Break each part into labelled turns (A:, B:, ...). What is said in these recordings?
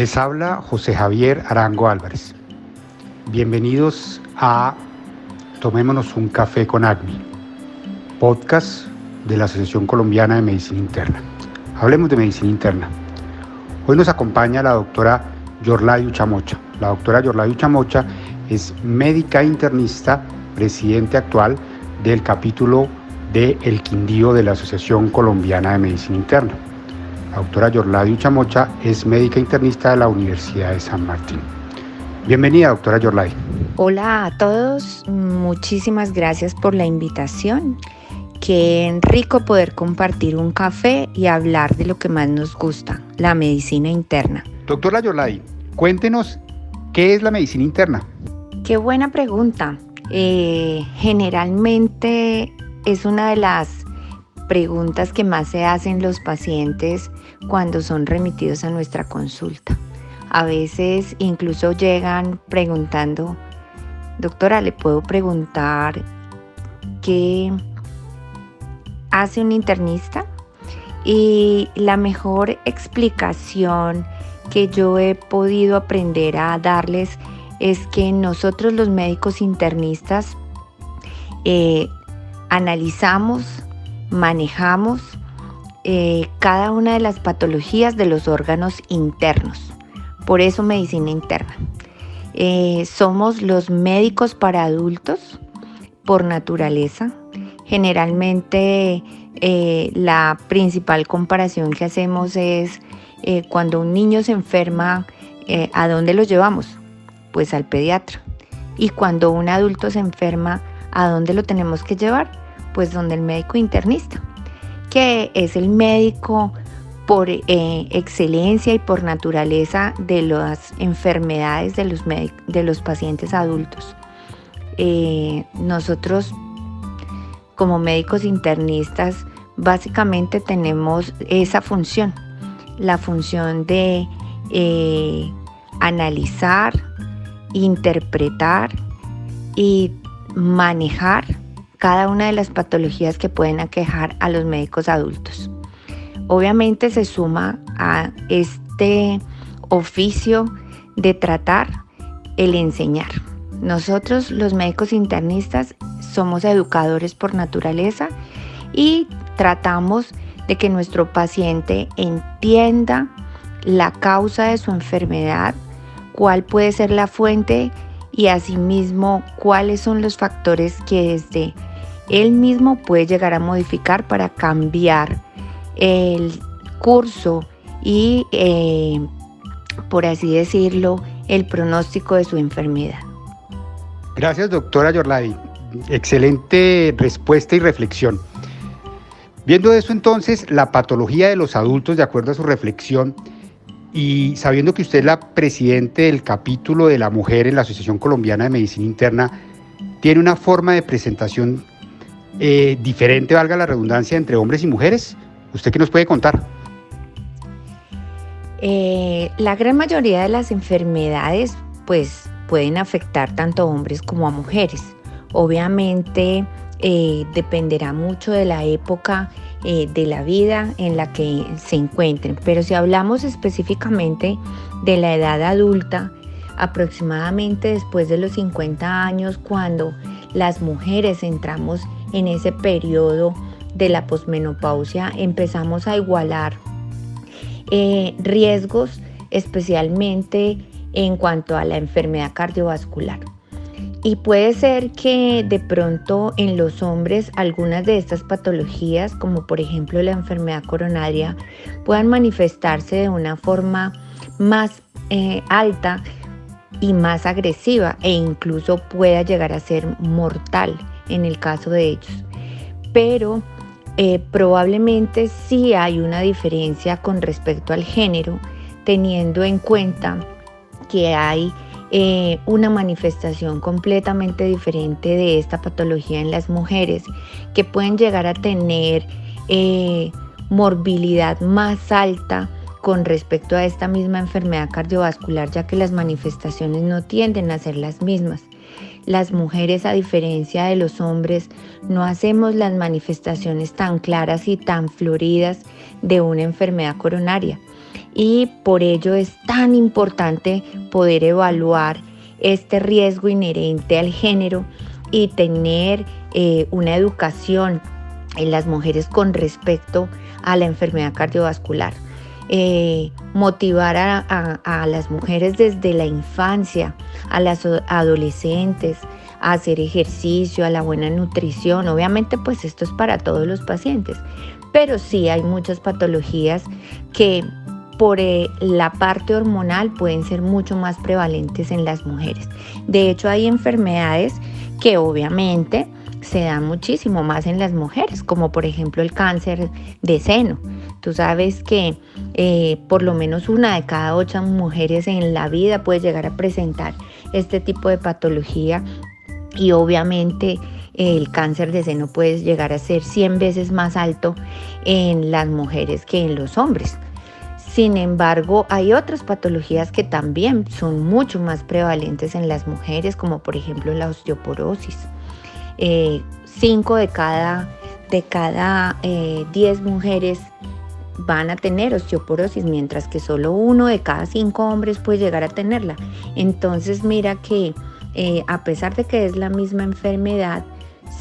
A: Les habla José Javier Arango Álvarez. Bienvenidos a Tomémonos un café con ACMI, podcast de la Asociación Colombiana de Medicina Interna. Hablemos de medicina interna. Hoy nos acompaña la doctora Yorlady Uchamocha. La doctora Yorlady Uchamocha es médica internista, presidente actual del capítulo de El Quindío de la Asociación Colombiana de Medicina Interna. La doctora Yorlady Uchamocha es médica internista de la Universidad de San Martín. Bienvenida, doctora Yorlady.
B: Hola a todos, muchísimas gracias por la invitación. Qué rico poder compartir un café y hablar de lo que más nos gusta, la medicina interna.
A: Doctora Yorlady, cuéntenos, ¿qué es la medicina interna?
B: Qué buena pregunta. Generalmente es una de las preguntas que más se hacen los pacientes cuando son remitidos a nuestra consulta. A veces incluso llegan preguntando, doctora, ¿le puedo preguntar qué hace un internista? Y la mejor explicación que yo he podido aprender a darles es que nosotros los médicos internistas analizamos, manejamos cada una de las patologías de los órganos internos. Por eso medicina interna. Somos los médicos para adultos por naturaleza. Generalmente la principal comparación que hacemos es cuando un niño se enferma, ¿a dónde lo llevamos? Pues al pediatra. Y cuando un adulto se enferma, ¿a dónde lo tenemos que llevar? Pues donde el médico internista, que es el médico por excelencia y por naturaleza de las enfermedades de los pacientes adultos. Nosotros como médicos internistas básicamente tenemos esa función, la función de analizar, interpretar y manejar cada una de las patologías que pueden aquejar a los médicos adultos. Obviamente se suma a este oficio de tratar el enseñar. Nosotros los médicos internistas somos educadores por naturaleza y tratamos de que nuestro paciente entienda la causa de su enfermedad, cuál puede ser la fuente y asimismo cuáles son los factores que desde él mismo puede llegar a modificar para cambiar el curso y, por así decirlo, el pronóstico de su enfermedad.
A: Gracias, doctora Yorlady. Excelente respuesta y reflexión. Viendo eso entonces, la patología de los adultos, de acuerdo a su reflexión, y sabiendo que usted es la presidente del capítulo de la mujer en la Asociación Colombiana de Medicina Interna, tiene una forma de presentación diferente, valga la redundancia, entre hombres y mujeres. ¿Usted qué nos puede contar?
B: La gran mayoría de las enfermedades pues pueden afectar tanto a hombres como a mujeres. Obviamente dependerá mucho de la época de la vida en la que se encuentren, pero si hablamos específicamente de la edad adulta, aproximadamente después de los 50 años, cuando las mujeres entramos en ese periodo de la posmenopausia, empezamos a igualar riesgos, especialmente en cuanto a la enfermedad cardiovascular. Y puede ser que de pronto en los hombres algunas de estas patologías, como por ejemplo la enfermedad coronaria, puedan manifestarse de una forma más alta y más agresiva e incluso pueda llegar a ser mortal en el caso de ellos. Pero probablemente sí hay una diferencia con respecto al género, teniendo en cuenta que hay una manifestación completamente diferente de esta patología en las mujeres, que pueden llegar a tener morbilidad más alta con respecto a esta misma enfermedad cardiovascular, ya que las manifestaciones no tienden a ser las mismas. Las mujeres, a diferencia de los hombres, no hacemos las manifestaciones tan claras y tan floridas de una enfermedad coronaria. y por ello es tan importante poder evaluar este riesgo inherente al género y tener una educación en las mujeres con respecto a la enfermedad cardiovascular. Motivar a las mujeres desde la infancia, a las adolescentes, a hacer ejercicio, a la buena nutrición. Obviamente pues esto es para todos los pacientes, pero sí hay muchas patologías que por la parte hormonal pueden ser mucho más prevalentes en las mujeres. De hecho, hay enfermedades que obviamente se dan muchísimo más en las mujeres, como por ejemplo el cáncer de seno. Tú sabes que por lo menos 1 de cada 8 mujeres en la vida puede llegar a presentar este tipo de patología, y obviamente el cáncer de seno puede llegar a ser 100 veces más alto en las mujeres que en los hombres. Sin embargo, hay otras patologías que también son mucho más prevalentes en las mujeres, como por ejemplo la osteoporosis. 5 de cada 10 mujeres van a tener osteoporosis, mientras que solo 1 de cada 5 hombres puede llegar a tenerla. Entonces mira que a pesar de que es la misma enfermedad,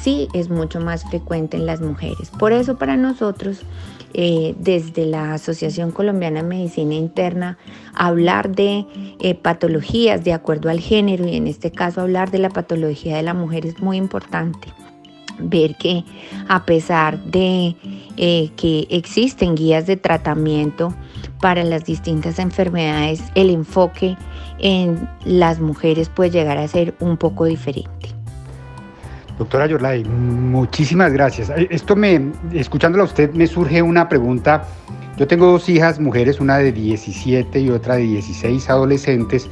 B: sí es mucho más frecuente en las mujeres. Por eso para nosotros, desde la Asociación Colombiana de Medicina Interna, hablar de patologías de acuerdo al género, y en este caso hablar de la patología de la mujer, es muy importante. Ver que a pesar de que existen guías de tratamiento para las distintas enfermedades, el enfoque en las mujeres puede llegar a ser un poco diferente.
A: Doctora Yorlay, muchísimas gracias. Escuchándola a usted me surge una pregunta. Yo tengo 2 hijas mujeres, una de 17 y otra de 16, adolescentes,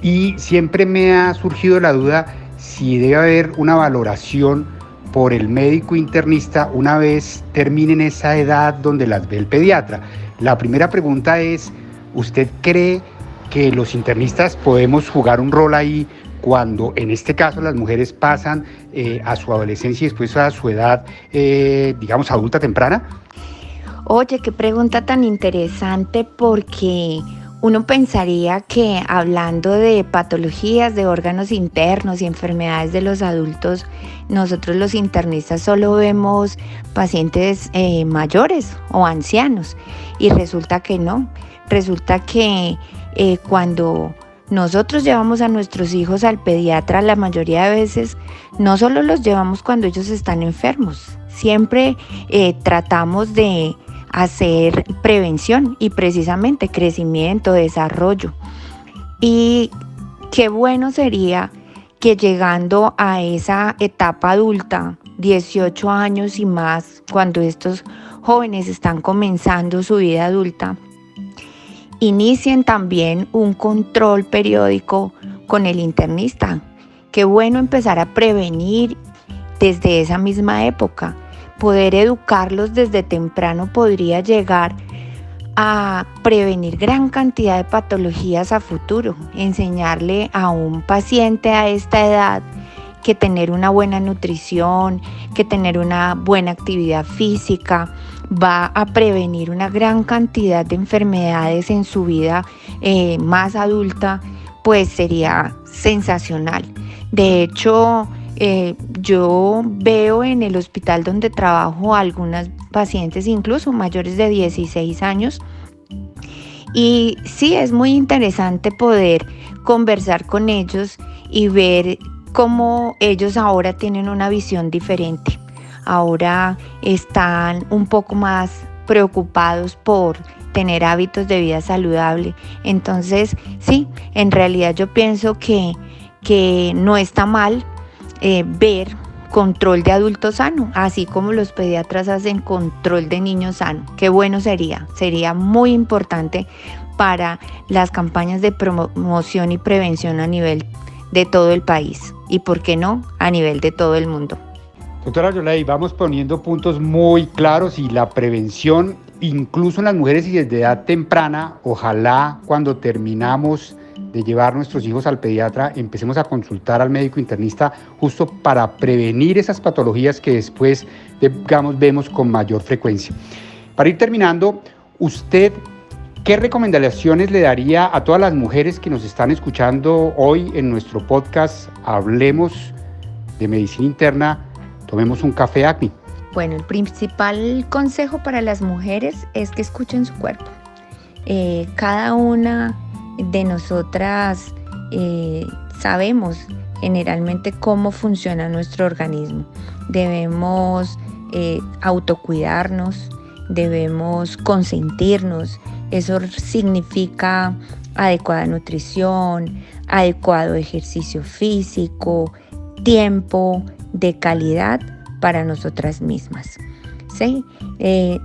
A: y siempre me ha surgido la duda si debe haber una valoración por el médico internista una vez terminen esa edad donde las ve el pediatra. La primera pregunta es, ¿usted cree que los internistas podemos jugar un rol ahí cuando en este caso las mujeres pasan a su adolescencia y después a su edad, digamos, adulta temprana?
B: Oye, qué pregunta tan interesante, porque uno pensaría que hablando de patologías de órganos internos y enfermedades de los adultos, nosotros los internistas solo vemos pacientes mayores o ancianos, y resulta que no. Resulta que cuando nosotros llevamos a nuestros hijos al pediatra, la mayoría de veces no solo los llevamos cuando ellos están enfermos, siempre tratamos de hacer prevención y precisamente crecimiento, desarrollo. Y qué bueno sería que llegando a esa etapa adulta, 18 años y más, cuando estos jóvenes están comenzando su vida adulta, inicien también un control periódico con el internista. Qué bueno empezar a prevenir desde esa misma época. Poder educarlos desde temprano podría llegar a prevenir gran cantidad de patologías a futuro. Enseñarle a un paciente a esta edad que tener una buena nutrición, que tener una buena actividad física va a prevenir una gran cantidad de enfermedades en su vida más adulta, pues sería sensacional. De hecho, yo veo en el hospital donde trabajo algunas pacientes incluso mayores de 16 años, y sí es muy interesante poder conversar con ellos y ver cómo ellos ahora tienen una visión diferente. Ahora están un poco más preocupados por tener hábitos de vida saludable. Entonces, sí, en realidad yo pienso que no está mal ver control de adulto sano, así como los pediatras hacen control de niño sano. Qué bueno sería muy importante para las campañas de promoción y prevención a nivel de todo el país, y por qué no, a nivel de todo el mundo.
A: Doctora Yorlay, vamos poniendo puntos muy claros, y la prevención, incluso en las mujeres y desde edad temprana, ojalá cuando terminamos de llevar nuestros hijos al pediatra empecemos a consultar al médico internista justo para prevenir esas patologías que después, digamos, vemos con mayor frecuencia. Para ir terminando, usted ¿qué recomendaciones le daría a todas las mujeres que nos están escuchando hoy en nuestro podcast Hablemos de Medicina Interna? Tomemos un café ACMI.
B: Bueno, el principal consejo para las mujeres es que escuchen su cuerpo. Cada una de nosotras sabemos generalmente cómo funciona nuestro organismo. Debemos autocuidarnos, debemos consentirnos. Eso significa adecuada nutrición, adecuado ejercicio físico, tiempo de calidad para nosotras mismas. ¿Sí?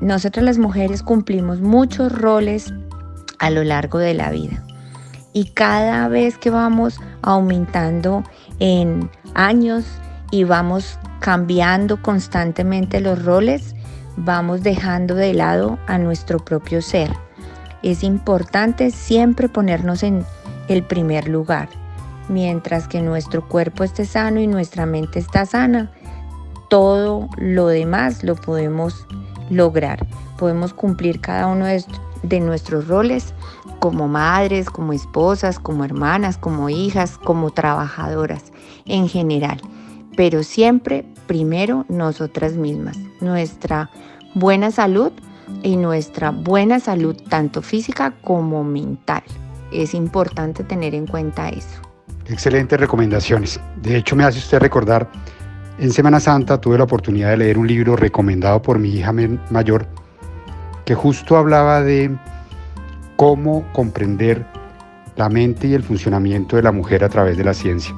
B: Nosotras las mujeres cumplimos muchos roles a lo largo de la vida y cada vez que vamos aumentando en años y vamos cambiando constantemente los roles, vamos dejando de lado a nuestro propio ser. Es importante siempre ponernos en el primer lugar. Mientras que nuestro cuerpo esté sano y nuestra mente está sana, todo lo demás lo podemos lograr. Podemos cumplir cada uno de nuestros roles como madres, como esposas, como hermanas, como hijas, como trabajadoras en general. Pero siempre primero nosotras mismas, nuestra buena salud y nuestra buena salud tanto física como mental. Es importante tener en cuenta eso.
A: Excelentes recomendaciones. De hecho, me hace usted recordar, en Semana Santa tuve la oportunidad de leer un libro recomendado por mi hija mayor que justo hablaba de cómo comprender la mente y el funcionamiento de la mujer a través de la ciencia.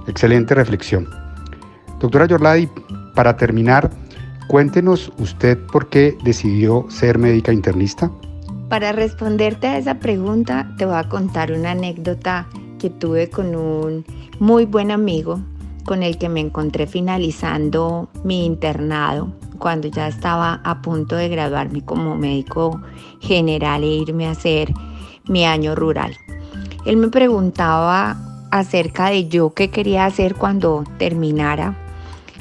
A: Excelente reflexión. Doctora Yorlady, para terminar, cuéntenos usted por qué decidió ser médica internista.
B: Para responderte a esa pregunta, te voy a contar una anécdota que tuve con un muy buen amigo con el que me encontré finalizando mi internado cuando ya estaba a punto de graduarme como médico general e irme a hacer mi año rural. Él me preguntaba acerca de yo qué quería hacer cuando terminara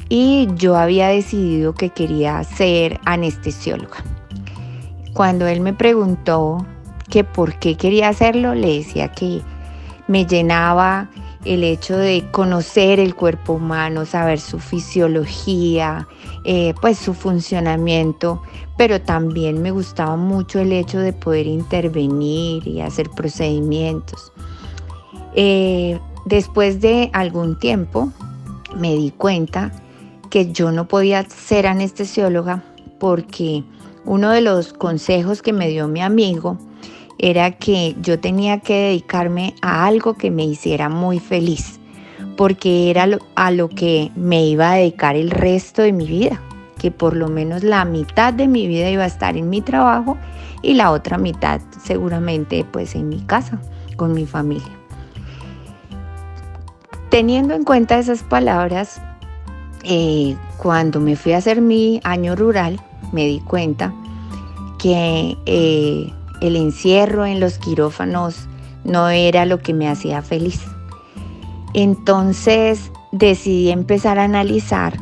B: y yo había decidido que quería ser anestesióloga. Cuando él me preguntó que por qué quería hacerlo, le decía que me llenaba el hecho de conocer el cuerpo humano, saber su fisiología, pues su funcionamiento, pero también me gustaba mucho el hecho de poder intervenir y hacer procedimientos. Después de algún tiempo me di cuenta que yo no podía ser anestesióloga porque uno de los consejos que me dio mi amigo era que yo tenía que dedicarme a algo que me hiciera muy feliz, porque era a lo que me iba a dedicar el resto de mi vida, que por lo menos la mitad de mi vida iba a estar en mi trabajo y la otra mitad seguramente pues en mi casa, con mi familia. Teniendo en cuenta esas palabras, cuando me fui a hacer mi año rural, me di cuenta que el encierro en los quirófanos no era lo que me hacía feliz. Entonces decidí empezar a analizar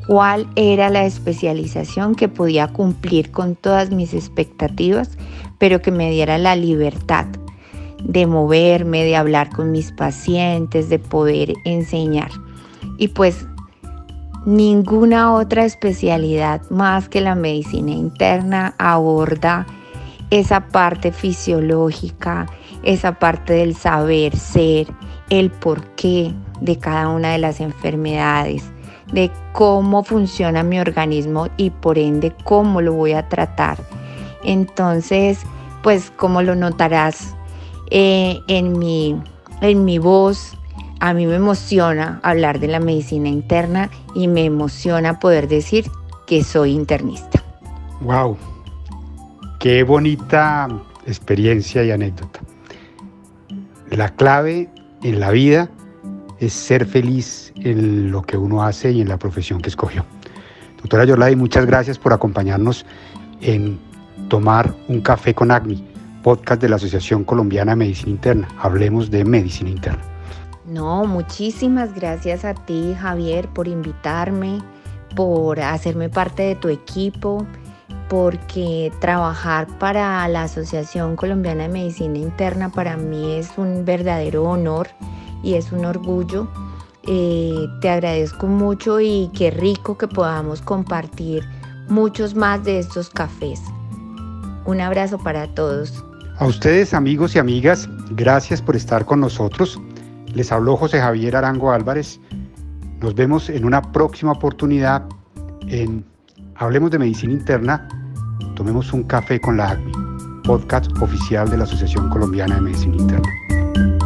B: cuál era la especialización que podía cumplir con todas mis expectativas, pero que me diera la libertad de moverme, de hablar con mis pacientes, de poder enseñar. Y pues ninguna otra especialidad más que la medicina interna aborda esa parte fisiológica, esa parte del saber ser, el porqué de cada una de las enfermedades, de cómo funciona mi organismo y por ende cómo lo voy a tratar. Entonces, pues como lo notarás en mi voz, a mí me emociona hablar de la medicina interna y me emociona poder decir que soy internista.
A: ¡Wow! ¡Qué bonita experiencia y anécdota! La clave en la vida es ser feliz en lo que uno hace y en la profesión que escogió. Doctora Yorlady, muchas gracias por acompañarnos en Tomar un Café con ACMI, podcast de la Asociación Colombiana de Medicina Interna. Hablemos de medicina interna.
B: No, muchísimas gracias a ti, Javier, por invitarme, por hacerme parte de tu equipo. porque trabajar para la Asociación Colombiana de Medicina Interna para mí es un verdadero honor y es un orgullo. Te agradezco mucho y qué rico que podamos compartir muchos más de estos cafés. Un abrazo para todos.
A: A ustedes, amigos y amigas, gracias por estar con nosotros. Les habló José Javier Arango Álvarez. Nos vemos en una próxima oportunidad en Hablemos de Medicina Interna, tomemos un café con la ACMI, podcast oficial de la Asociación Colombiana de Medicina Interna.